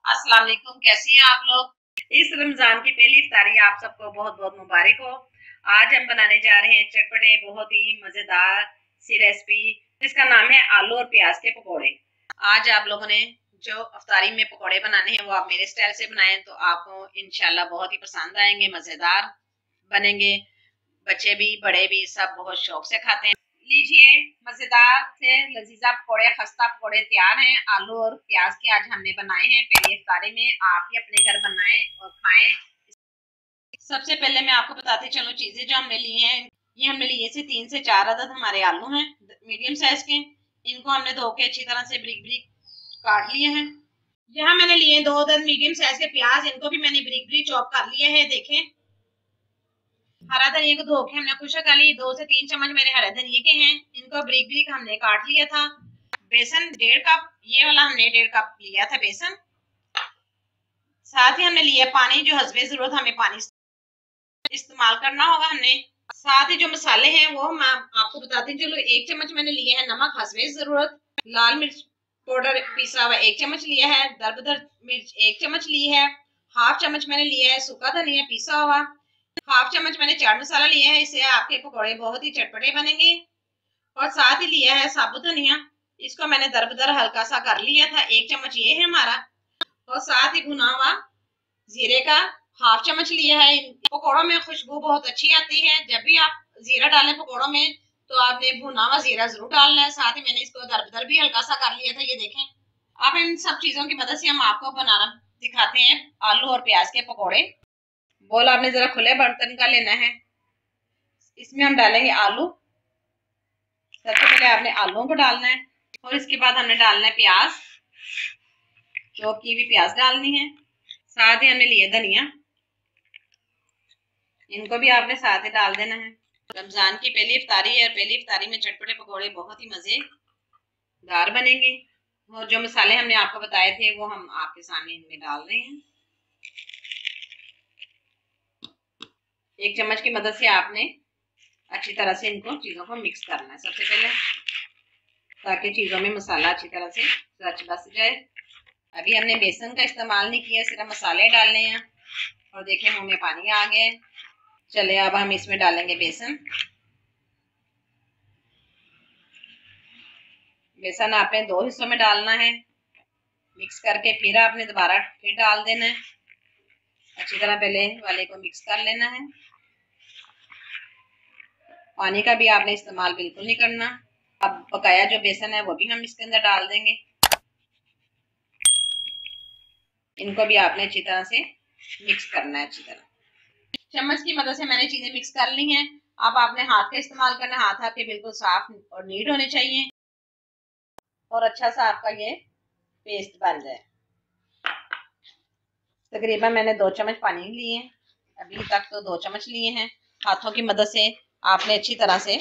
अस्सलाम वालेकुम, कैसी हैं आप लोग। इस रमजान की पहली इफ्तारी आप सबको बहुत बहुत मुबारक हो। आज हम बनाने जा रहे हैं चटपटे बहुत ही मजेदार सी रेसिपी जिसका नाम है आलू और प्याज के पकोड़े। आज आप लोगों ने जो इफ्तारी में पकोड़े बनाने हैं वो आप मेरे स्टाइल से बनाएं तो आपको इंशाल्लाह बहुत ही पसंद आएंगे, मजेदार बनेंगे। बच्चे भी बड़े भी सब बहुत शौक से खाते हैं। लीजिए, मजेदार से लजीजा पकौड़े, खस्ता पकौड़े तैयार हैं। आलू और प्याज के आज हमने बनाए हैं पहले इफ्तारी में। आप भी अपने घर बनाएं और खाएं। सबसे पहले मैं आपको बताती चलूं चीजें जो हमने ली हैं। ये हमने लिए से 3 से 4 अदद हमारे आलू हैं मीडियम साइज के। इनको हमने धो के अच्छी तरह से ब्रिक ब्रिक काट लिए हैं। यहाँ मैंने लिए 2 अदद मीडियम साइज के प्याज, इनको भी मैंने ब्रिक ब्रिक चॉप कर लिया है। देखें, हरा धनिया को धो के हमने खुशक कर ली। 2 से 3 चम्मच मेरे हरे धनिया के हैं, इनको ब्रिक ब्रिक हमने काट लिया था। बेसन 1.5 कप, ये वाला हमने 1.5 कप लिया था बेसन। साथ ही हमने लिया पानी, जो हस्बे जरूरत हमें पानी इस्तेमाल करना होगा हमने। साथ ही जो मसाले हैं वो मैं आपको बताती चलो। 1 चम्मच मैंने लिया है नमक हस्बे जरूरत। लाल मिर्च पाउडर पिसा हुआ 1 चम्मच लिया है। दरबदर मिर्च 1 चम्मच ली है। हाफ चम्मच मैंने लिया है सूखा धनिया पिसा हुआ। हाफ चम्मच मैंने चाट मसाला लिया है, इससे आपके पकौड़े बहुत ही चटपटे बनेंगे। और साथ ही लिया है साबुत धनिया, इसको मैंने दरबदर हल्का सा कर लिया था। 1 चम्मच ये है हमारा। और साथ ही भुना हुआ जीरे का हाफ चम्मच लिया है। पकौड़ों में खुशबू बहुत अच्छी आती है। जब भी आप जीरा डालें पकौड़ों में तो आपने भुना हुआ जीरा जरूर डालना है। साथ ही मैंने इसको दरबदर भी हल्का सा कर लिया था, ये देखें। अब इन सब चीजों की मदद से हम आपको बनाना दिखाते हैं आलू और प्याज के पकौड़े। बोल आपने जरा खुले बर्तन का लेना है। इसमें हम डालेंगे आलू। सबसे पहले आपने आलूओं को डालना है और इसके बाद हमने डालना है प्याज, चॉप की हुई प्याज डालनी है। साथ ही हमने लिए धनिया, इनको भी आपने साथ ही डाल देना है। रमजान की पहली इफ्तारी है और पहली इफ्तारी में चटपटे पकौड़े बहुत ही मजेदार बनेंगे। और जो मसाले हमने आपको बताए थे वो हम आपके सामने इनमें डाल रहे हैं। 1 चम्मच की मदद से आपने अच्छी तरह से इनको चीजों को मिक्स करना है सबसे पहले, ताकि चीजों में मसाला अच्छी तरह से रच बस जाए। अभी हमने बेसन का इस्तेमाल नहीं किया, सिर्फ मसाले डालने हैं। और देखें मुंह में पानी आ गया। चले अब हम इसमें डालेंगे बेसन। बेसन आपने 2 हिस्सों में डालना है, मिक्स करके फिर आपने दोबारा फिर डाल देना है। अच्छी तरह पहले वाले को मिक्स कर लेना है। पानी का भी आपने इस्तेमाल बिल्कुल नहीं करना। अब पकाया जो बेसन है वो भी हम इसके अंदर डाल देंगे। इनको भी आपने अच्छी तरह से मिक्स करना है। अच्छी तरह चम्मच की मदद से मैंने चीजें मिक्स कर ली हैं। अब आपने हाथ का इस्तेमाल करना है। हाथ आपके बिल्कुल साफ और नीट होने चाहिए और अच्छा सा आपका ये पेस्ट बन जाए। तकरीबन मैंने 2 चम्मच पानी लिए, अभी तक तो 2 चम्मच लिए हैं। हाथों की मदद से आपने अच्छी तरह से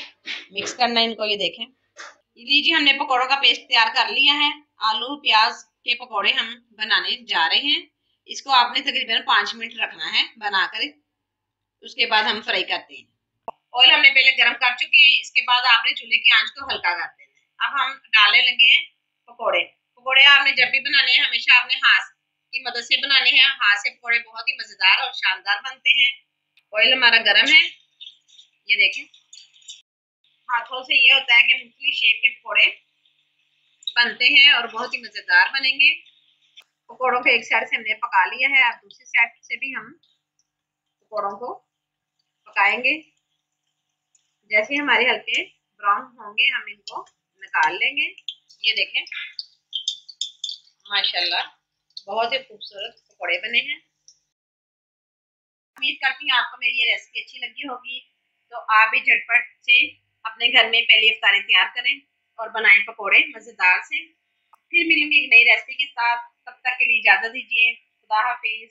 मिक्स करना है इनको। ये देखें, लीजिए हमने पकौड़ों का पेस्ट तैयार कर लिया है। आलू प्याज के पकौड़े हम बनाने जा रहे हैं। इसको आपने तकरीबन 5 मिनट रखना है बनाकर, उसके बाद हम फ्राई करते हैं। ऑयल हमने पहले गर्म कर चुके हैं। इसके बाद आपने चूल्हे की आंच को हल्का कर देना है। अब हम डालने लगे हैं पकौड़े। पकौड़े आपने जब भी बनाने हैं हमेशा आपने हाथ की मदद से बनाने हैं। हाथ से पकौड़े बहुत ही मजेदार और शानदार बनते हैं। ऑयल हमारा गर्म है, ये देखें। हाथों से ये होता है कि मुख्तलिफ शेप के पकौड़े बनते हैं और बहुत ही मजेदार बनेंगे। पकौड़ों को एक साइड से हमने पका लिया है, अब दूसरी साइड से भी हम पकौड़ों को पकाएंगे। जैसे हमारे हल्के ब्राउन होंगे हम इनको निकाल लेंगे। ये देखें, माशाल्लाह बहुत ही खूबसूरत पकौड़े बने हैं। उम्मीद करती हूँ आपको मेरी ये रेसिपी अच्छी लगी होगी। तो आप भी झटपट से अपने घर में पहली इफ्तारी तैयार करें और बनाएं पकौड़े मजेदार से। फिर मिलेंगे एक नई रेसिपी के साथ, तब तक के लिए इजाजत दीजिए। खुदा हाफिज।